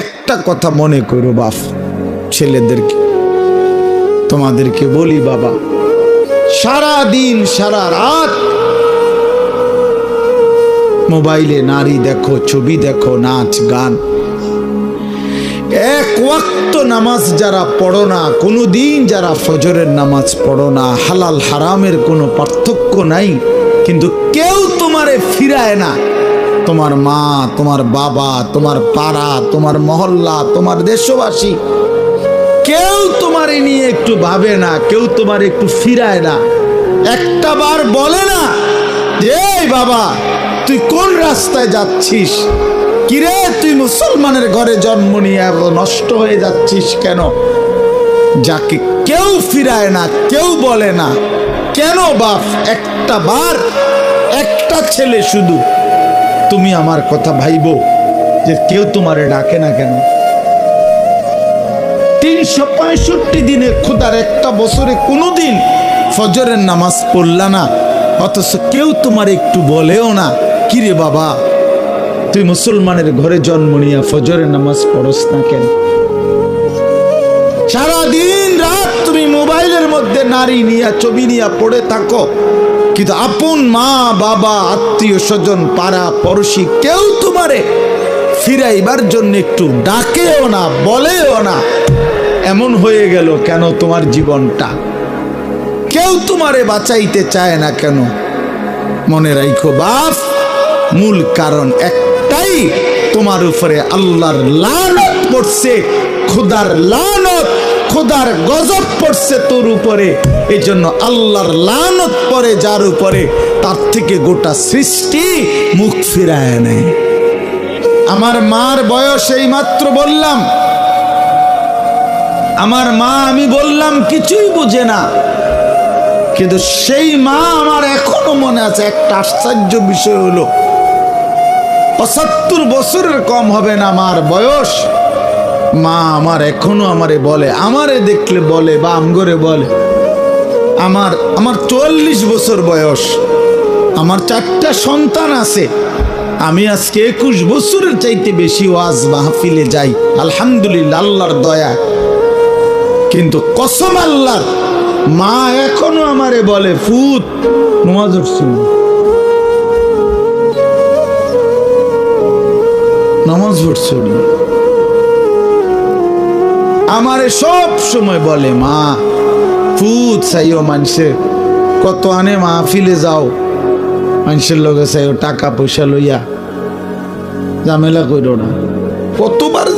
একটা কথা মনে করো বাপ, ছেলেদেরকে তোমাদেরকে বলি বাবা, সারা দিন সারা রাত মোবাইলে নারী দেখো, ছবি দেখো, নাচ গান, এক ওয়াক্ত নামাজ যারা পড়ো না, কোনোদিন যারা ফজরের নামাজ পড়ো না, হালাল হারামের কোনো পার্থক্য নাই, কিন্তু কেউ তোমারে ফিরায় না। তোমার মা, তোমার বাবা, তোমার পাড়া, তোমার মহল্লা, তোমার দেশবাসী, কেউ তোমারে নিয়ে একটু ভাবে না, কেউ তোমার একটু ফিরায় না, একটা বার বলে না যে এই বাবা তুই কোন রাস্তায় যাচ্ছিস, কিরে তুই মুসলমানের ঘরে জন্ম নিয়ে নষ্ট হয়ে যাচ্ছিস কেন? যাকে কেউ ফিরায় না, কেউ বলে না, কেন বাপ? একটা বার একটা ছেলে শুধু তুমি আমার কথা ভাইবো যে কেউ তোমারে ডাকে না কেন? 365 দিনে খোদার একটা বছরে কোনোদিন ফজরের নামাজ পড়লা না, অথচ কেউ তোমার একটু বলেও না কিরে বাবা তুই মুসলমানের ঘরে জন্ম নিয়ে ফজরের নামাজ পড়স না কেন? সারাদিন রাত তুমি মোবাইলের মধ্যে নারী নিয়ে, ছবি নিয়ে পড়ে থাকো, কিন্তু আপন মা বাবা, আত্মীয় স্বজন, পাড়া পড়শি কেউ তোমারে ফিরাইবার জন্য একটু ডাকেও না, বলেও না। এমন হয়ে গেল কেন তোমার জীবনটা? কেউ তোমারে বাঁচাইতে চায় না কেন? মনে রাখো বাপ, মূল কারণ একটাই, তোমার উপরে আল্লাহর লানত পড়ছে, খোদার লানত, খোদার গজব পড়ছে তোর উপরে। এই জন্য আল্লাহর লানত পড়ে যার উপরে, তার থেকে গোটা সৃষ্টি মুখ ফিরায় নেয়। আমার মার বয়স এই মাত্র বললাম, আমার মা আমি বললাম কিছুই বুঝে না, কিন্তু সেই মা আমার এখনো মনে আছে। একটা আশ্চর্য বিষয় হলো 75 বছরের কম হবে না আমার বয়স। মা আমার এখনো আমারে বলে, আমারে দেখলে বলে বা আমগরে বলে, আমার 44 বছর বয়স, আমার 4টা সন্তান আছে, আমি আজকে 21 বছরের চাইতে বেশি ওয়াজ মাহফিলে যাই আলহামদুলিল্লাহ আল্লাহর দয়া। কিন্তু কসম আল্লাহর, মা এখনো আমারে বলে ফুত নামাজ পড়ছি, নামাজ পড়ছি। আমারে সব সময় বলে মা ফুত চাইও, মানুষের কত আনে মাহফিলে যাও, মানুষের লগে চাইও টাকা পয়সা লইয়া, ঝামেলা কইরো না। কতবার